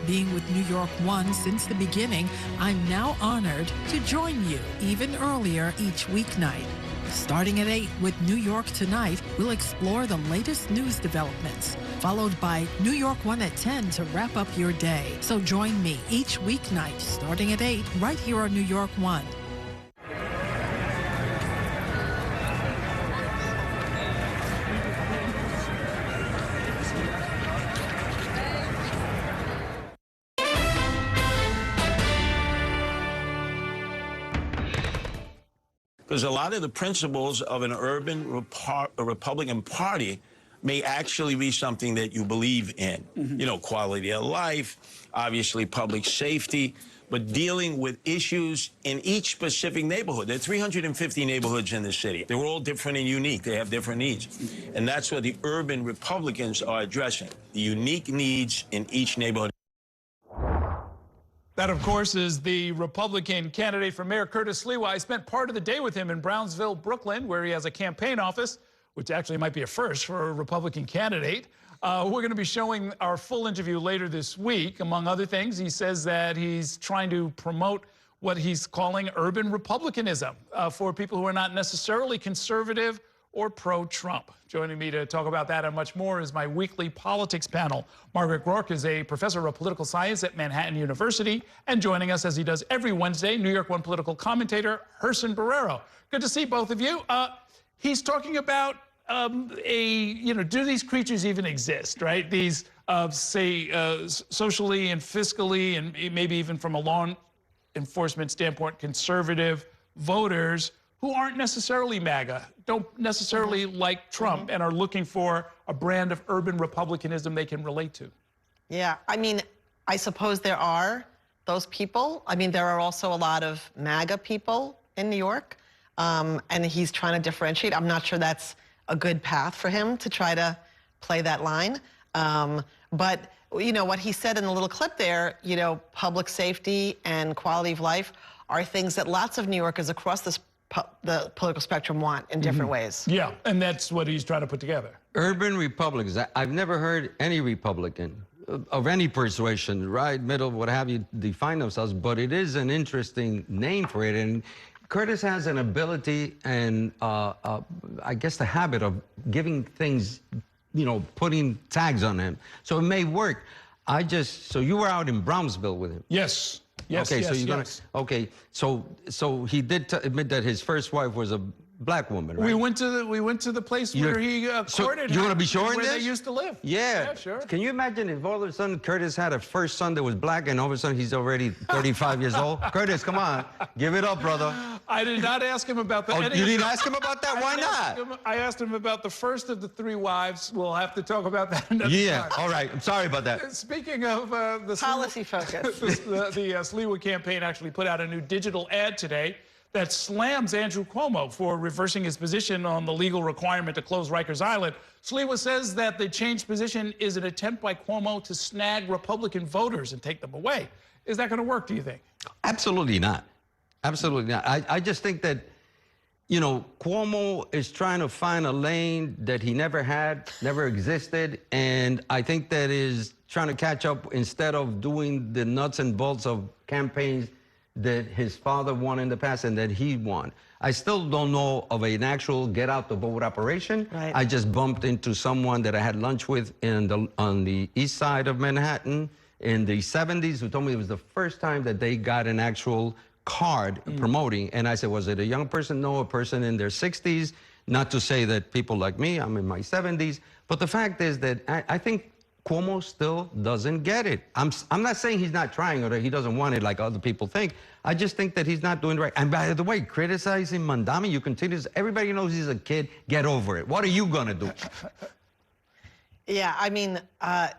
Being with New York One since the beginning, I'm now honored to join you even earlier each weeknight. Starting at 8 with New York Tonight, we'll explore the latest news developments, followed by New York One at 10 to wrap up your day. So join me each weeknight starting at 8 right here on New York One. Because a lot of the principles of an urban Republican Party may actually be something that you believe in. You know, quality of life, obviously public safety, but dealing with issues in each specific neighborhood. There are 350 neighborhoods in the city. They're all different and unique. They have different needs. And that's what the urban Republicans are addressing, the unique needs in each neighborhood. That, of course, is the Republican candidate for mayor, Curtis Sliwa. I spent part of the day with him in Brownsville, Brooklyn, where he has a campaign office, which actually might be a first for a Republican candidate. We're going to be showing our full interview later this week. Among other things, he says that he's trying to promote what he's calling urban republicanism for people who are not necessarily conservative or pro-Trump. Joining me to talk about that and much more is my weekly politics panel. Margaret Rourke is a professor of political science at Manhattan University, and joining us as he does every Wednesday, New York One political commentator Gerson Barrero. Good to see both of you. He's talking about do these creatures even exist, right? These, socially and fiscally and maybe even from a law enforcement standpoint, conservative voters who aren't necessarily MAGA, don't necessarily like Trump, and are looking for a brand of urban republicanism they can relate to. Yeah, I mean, I suppose there are those people. I mean, there are also a lot of MAGA people in New York, and he's trying to differentiate. I'm not sure that's a good path for him to try to play that line. But, you know, what he said in the little clip there, you know, public safety and quality of life are things that lots of New Yorkers across the political spectrum want in different ways. Yeah, and that's what he's trying to put together. Urban Republicans. I've never heard any Republican of any persuasion, right, middle, what have you, define themselves, but it is an interesting name for it. And Curtis has an ability and I guess the habit of giving things, you know, putting tags on them. So it may work. So you were out in Brownsville with him? Yes. Yes, okay, yes, so you're yes. Okay, so he did admit that his first wife was a black woman, right? We went to the place where he courted her. You want to be showing where this? they used to live. Yeah, sure. Can you imagine if all of a sudden Curtis had a first son that was black and all of a sudden he's already 35 years old? Curtis, come on, give it up, brother. I did not ask him about that. Oh, you didn't ask him about that? Why not? I asked him about the first of the 3 wives. We'll have to talk about that another time. All right. I'm sorry about that. Speaking of the policy focus, the Sliwa campaign actually put out a new digital ad today that slams Andrew Cuomo for reversing his position on the legal requirement to close Rikers Island. Sliwa says that the changed position is an attempt by Cuomo to snag Republican voters and take them away. Is that going to work, do you think? Absolutely not. Absolutely not. I just think that, you know, Cuomo is trying to find a lane that he never had, never existed, and I think that is trying to catch up instead of doing the nuts and bolts of campaigns that his father won in the past and that he won. I still don't know of an actual get-out-the-vote operation. Right. I just bumped into someone that I had lunch with on the east side of Manhattan in the 70s who told me it was the first time that they got an actual card promoting. And I said, was it a young person? No, a person in their 60s. Not to say that people like me, I'm in my 70s. But the fact is that I think Cuomo still doesn't get it. I'm not saying he's not trying or that he doesn't want it like other people think. I just think that he's not doing it right. And by the way, criticizing Mamdani, you continue to, everybody knows he's a kid. Get over it. What are you going to do? Yeah, I mean, I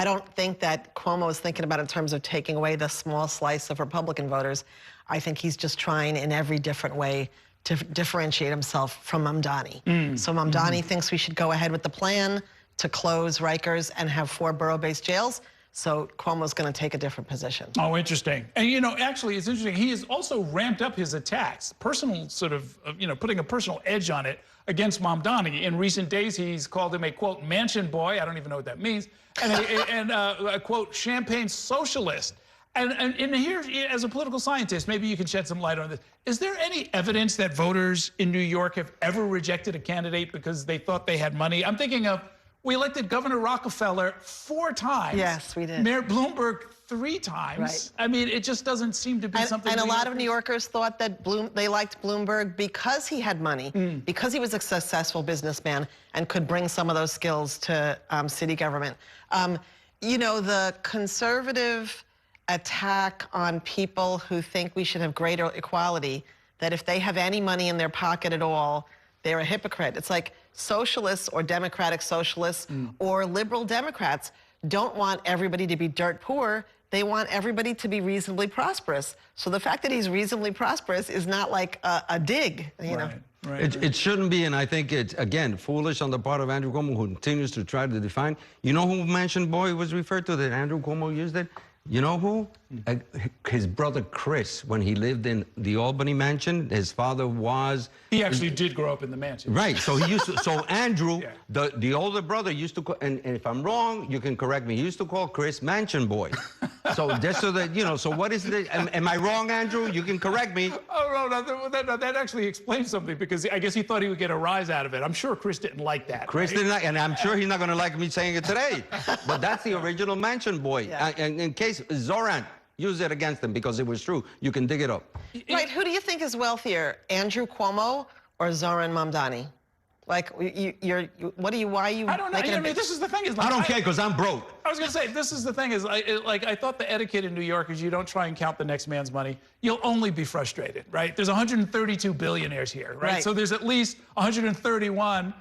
don't think that Cuomo is thinking about it in terms of taking away the small slice of Republican voters. I think he's just trying in every different way to differentiate himself from Mamdani. So Mamdani thinks we should go ahead with the plan to close Rikers and have 4 borough-based jails. So Cuomo's going to take a different position. Oh, interesting. And, you know, actually, it's interesting. He has also ramped up his attacks, personal sort of, you know, putting a personal edge on it against Mamdani. In recent days, he's called him a, quote, mansion boy. I don't even know what that means. And a quote, champagne socialist. And here, as a political scientist, maybe you can shed some light on this. Is there any evidence that voters in New York have ever rejected a candidate because they thought they had money? I'm thinking of, we elected Governor Rockefeller 4 times. Yes, we did. Mayor Bloomberg 3 times. Right. I mean, it just doesn't seem to be something. And a lot of New Yorkers thought that they liked Bloomberg because he had money, because he was a successful businessman and could bring some of those skills to city government. You know, the conservative attack on people who think we should have greater equality, that if they have any money in their pocket at all, they're a hypocrite. It's like socialists or democratic socialists or liberal Democrats don't want everybody to be dirt poor. They want everybody to be reasonably prosperous. So the fact that he's reasonably prosperous is not like a dig, you know. Right. It shouldn't be, and I think it's, again, foolish on the part of Andrew Cuomo, who continues to try to define. You know who mansion boy was referred to, that Andrew Cuomo used it? You know who? His brother Chris, when he lived in the Albany mansion, his father was... He actually did grow up in the mansion. Right, so he used to, so Andrew, the older brother used to call, and if I'm wrong, you can correct me, he used to call Chris mansion boy. So just so that, you know, so what is the, am I wrong, Andrew? You can correct me. Oh, no, that actually explains something, because I guess he thought he would get a rise out of it. I'm sure Chris didn't like that. Chris didn't like, and I'm sure he's not going to like me saying it today. But that's the original mansion boy. In case Zoran used it against him because it was true. You can dig it up. Right, who do you think is wealthier, Andrew Cuomo or Zoran Mamdani? Like, why are you I don't know. I mean, this is the thing. Is like, I don't care because I'm broke. I was going to say, this is the thing is, I thought the etiquette in New York is you don't try and count the next man's money. You'll only be frustrated, right? There's 132 billionaires here, right? So there's at least 131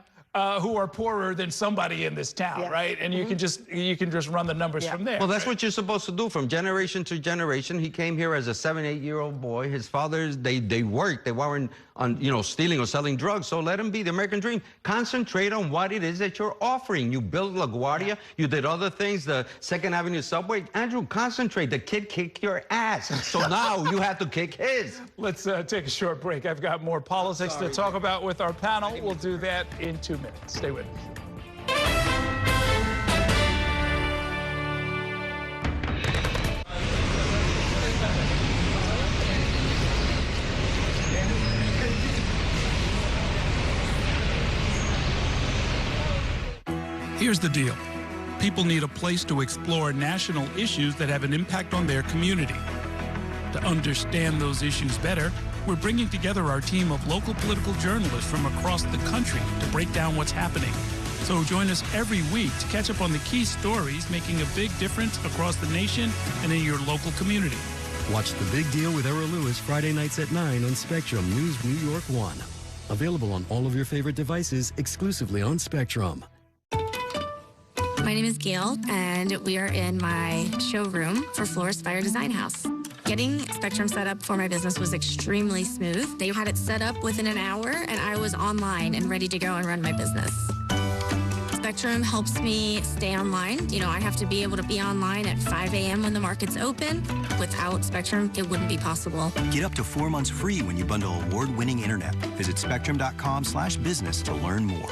who are poorer than somebody in this town, right? And you can just run the numbers from there. Well, that's what you're supposed to do from generation to generation. He came here as a 7, 8-year-old boy. His fathers, they worked. They weren't on, you know, stealing or selling drugs. So let him be the American dream. Concentrate on what it is that you're offering. You built LaGuardia. You did other things, the 2nd Avenue subway. Andrew, concentrate. The kid kicked your ass. So now you have to kick his. Let's take a short break. I've got more politics to talk about with our panel. We'll do that in 2 minutes. Stay with us. Here's the deal. People need a place to explore national issues that have an impact on their community. To understand those issues better, we're bringing together our team of local political journalists from across the country to break down what's happening. So join us every week to catch up on the key stories making a big difference across the nation and in your local community. Watch The Big Deal with Errol Lewis Friday nights at 9 on Spectrum News New York 1. Available on all of your favorite devices exclusively on Spectrum. My name is Gail, and we are in my showroom for Florist Fire Design House. Getting Spectrum set up for my business was extremely smooth. They had it set up within an hour, and I was online and ready to go and run my business. Spectrum helps me stay online. You know, I have to be able to be online at 5 a.m. when the market's open. Without Spectrum, it wouldn't be possible. Get up to 4 months free when you bundle award-winning internet. Visit spectrum.com/business to learn more.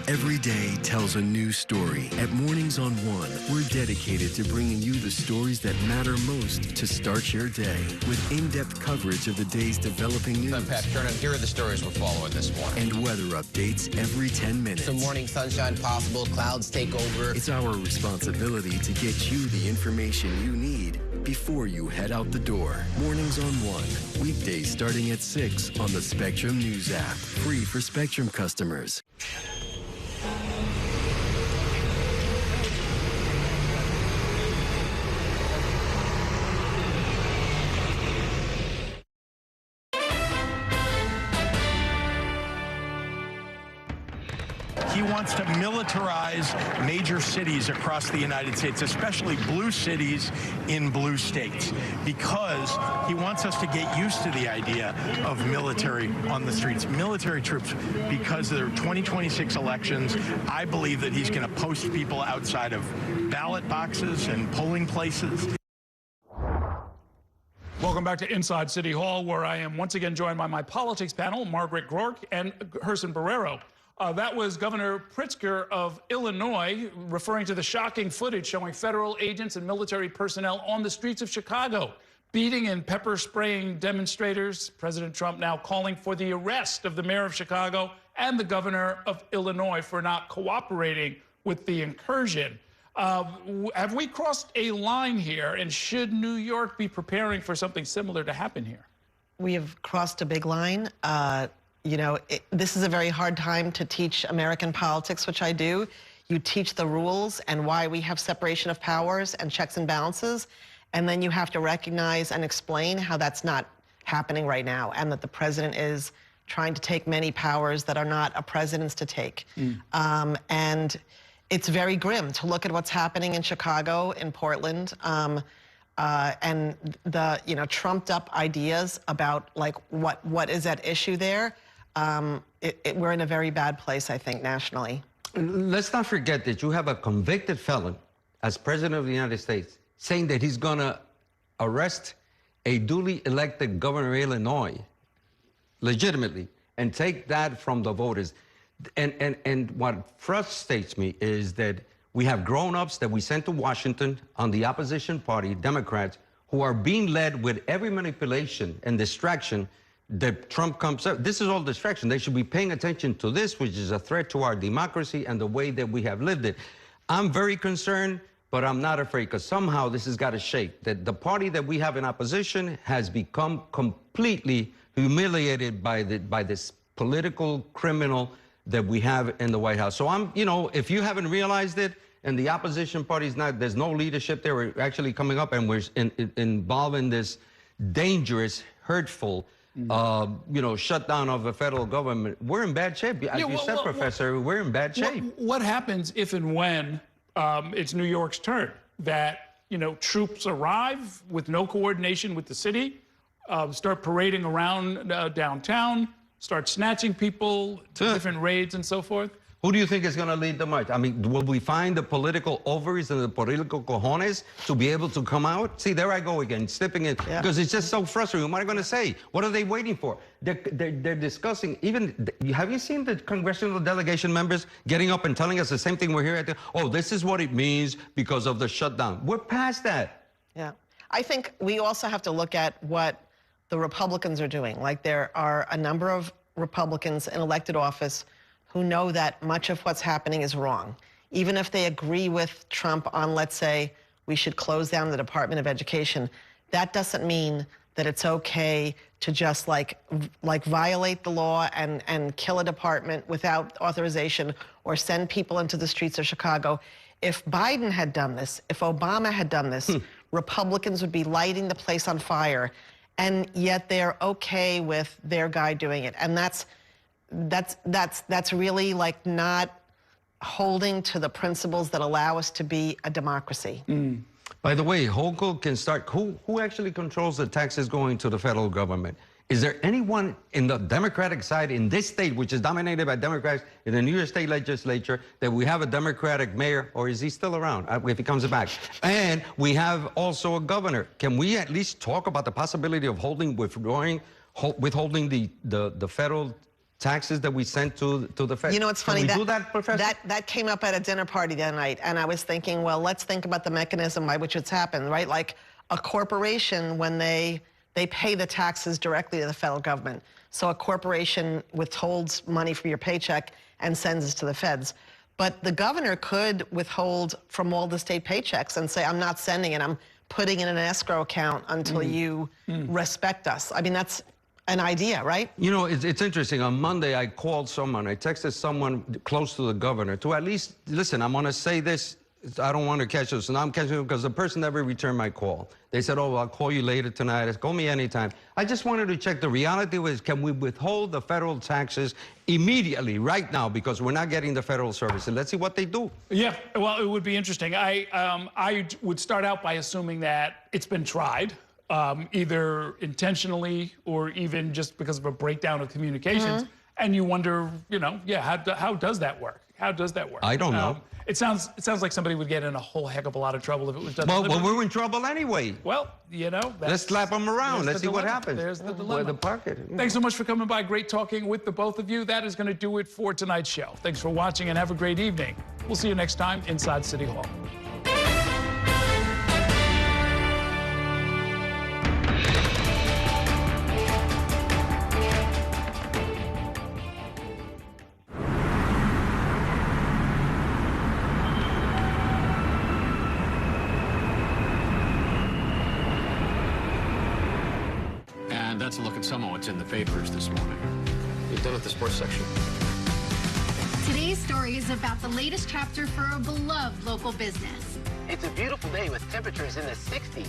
Every day tells a new story. At Mornings on One, we're dedicated to bringing you the stories that matter most to start your day with in-depth coverage of the day's developing news. I'm Pat Kernan. Here are the stories we're following this morning. And weather updates every 10 minutes. Some morning sunshine possible, clouds take over. It's our responsibility to get you the information you need before you head out the door. Mornings on One, weekdays starting at 6 on the Spectrum News app. Free for Spectrum customers. He wants to militarize major cities across the United States, especially blue cities in blue states, because he wants us to get used to the idea of military on the streets, military troops, because there are 2026 elections. I believe that he's going to post people outside of ballot boxes and polling places. Welcome back to Inside City Hall, where I am once again joined by my politics panel, Margaret Rourke and Gerson Barrero. That was Governor Pritzker of Illinois referring to the shocking footage showing federal agents and military personnel on the streets of Chicago, beating and pepper spraying demonstrators. President Trump now calling for the arrest of the mayor of Chicago and the governor of Illinois for not cooperating with the incursion. Have we crossed a line here, and should New York be preparing for something similar to happen here? We have crossed a big line. You know, this is a very hard time to teach American politics, which I do. You teach the rules and why we have separation of powers and checks and balances, and then you have to recognize and explain how that's not happening right now, and that the president is trying to take many powers that are not a president's to take. And it's very grim to look at what's happening in Chicago, in Portland, and the trumped up ideas about like what is at issue there. We're in a very bad place, I think, nationally. Let's not forget that you have a convicted felon as president of the United States saying that he's going to arrest a duly elected governor of Illinois legitimately and take that from the voters. And what frustrates me is that we have grown-ups that we sent to Washington on the opposition party, Democrats, who are being led with every manipulation and distraction that Trump comes up. This is all distraction. They should be paying attention to this, which is a threat to our democracy and the way that we have lived it. I'm very concerned, but I'm not afraid, because somehow this has got to shake. That the party that we have in opposition has become completely humiliated by this political criminal that we have in the White House. So if you haven't realized it, and the opposition party's there's no leadership there, we're actually coming up and we're involved in this dangerous, hurtful, shutdown of the federal government. We're in bad shape. As you said, Professor, we're in bad shape. What happens if and when it's New York's turn? That, troops arrive with no coordination with the city, start parading around downtown, start snatching people, different raids and so forth? Who do you think is going to lead the march? I mean, will we find the political ovaries and the political cojones to be able to come out? See, there I go again, slipping in, because it's just so frustrating. What am I going to say? What are they waiting for? They're discussing, have you seen the congressional delegation members getting up and telling us the same thing we're here at? Oh, this is what it means because of the shutdown. We're past that. Yeah. I think we also have to look at what the Republicans are doing. Like, there are a number of Republicans in elected office who know that much of what's happening is wrong. Even if they agree with Trump on, let's say, we should close down the Department of Education. That doesn't mean that it's okay to just like violate the law and kill a department without authorization or send people into the streets of Chicago. If Biden had done this, if Obama had done this, Republicans would be lighting the place on fire, and yet they're okay with their guy doing it. And that's really like not holding to the principles that allow us to be a democracy. By the way, Hochul can start. Who actually controls the taxes going to the federal government? Is there anyone in the Democratic side in this state, which is dominated by Democrats, in the New York State legislature, that we have a Democratic mayor, or is he still around if he comes back? And we have also a governor. Can we at least talk about the possibility of withholding the federal taxes that we sent to the Fed? You know, it's funny. Can we do that, Professor? That came up at a dinner party the other night, and I was thinking, well, let's think about the mechanism by which it's happened, right? Like a corporation, when they pay the taxes directly to the federal government. So a corporation withholds money from your paycheck and sends it to the feds. But the governor could withhold from all the state paychecks and say, I'm not sending it, I'm putting it in an escrow account until you respect us. I mean, that's an idea, right? You know, it's interesting. On Monday, I called someone, I texted someone close to the governor to at least, listen, I'm gonna say this, I don't want to catch this, and I'm catching it because the person never returned my call. They said, oh, I'll call you later tonight. Call me anytime. I just wanted to check. The reality was, can we withhold the federal taxes immediately, right now, because we're not getting the federal service? And let's see what they do. Yeah, well, it would be interesting. I would start out by assuming that it's been tried, either intentionally or even just because of a breakdown of communications. And you wonder, you know, yeah, how does that work? How does that work? I don't know. It sounds like somebody would get in a whole heck of a lot of trouble if it was done. Well, we're in trouble anyway. Well, you know. Let's slap them around. Let's see what happens. There's the dilemma. Where the pocket. Thanks so much for coming by. Great talking with the both of you. That is going to do it for tonight's show. Thanks for watching and have a great evening. We'll see you next time inside City Hall. That's a look at some of what's in the papers this morning. You're done with the sports section. Today's story is about the latest chapter for a beloved local business. It's a beautiful day with temperatures in the 60s,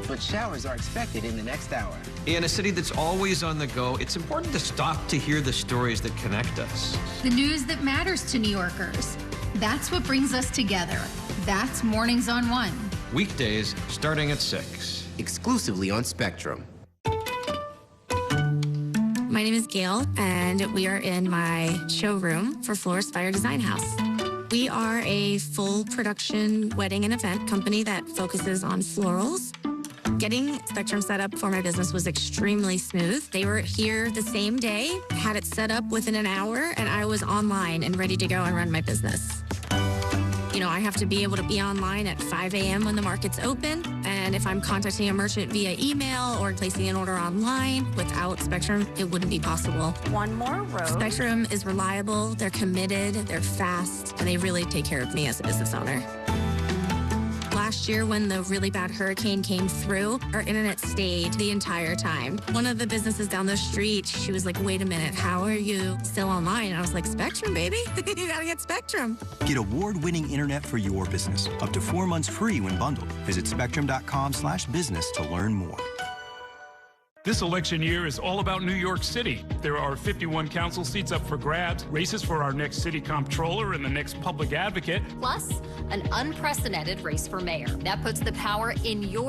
but showers are expected in the next hour. In a city that's always on the go, it's important to stop to hear the stories that connect us. The news that matters to New Yorkers. That's what brings us together. That's Mornings on One. Weekdays starting at 6. Exclusively on Spectrum. My name is Gail, and we are in my showroom for Florist Fire Design House. We are a full production wedding and event company that focuses on florals. Getting Spectrum set up for my business was extremely smooth. They were here the same day, had it set up within an hour, and I was online and ready to go and run my business. You know, I have to be able to be online at 5 a.m. when the market's open. And if I'm contacting a merchant via email or placing an order online, without Spectrum, it wouldn't be possible. One more row. Spectrum is reliable, they're committed, they're fast, and they really take care of me as a business owner. Last year, when the really bad hurricane came through, our internet stayed the entire time. One of the businesses down the street, she was like, wait a minute, how are you still online? And I was like, Spectrum, baby. You gotta get Spectrum. Get award-winning internet for your business. Up to 4 months free when bundled. Visit spectrum.com/business to learn more. This election year is all about New York City. There are 51 council seats up for grabs, races for our next city comptroller and the next public advocate. Plus, an unprecedented race for mayor. That puts the power in your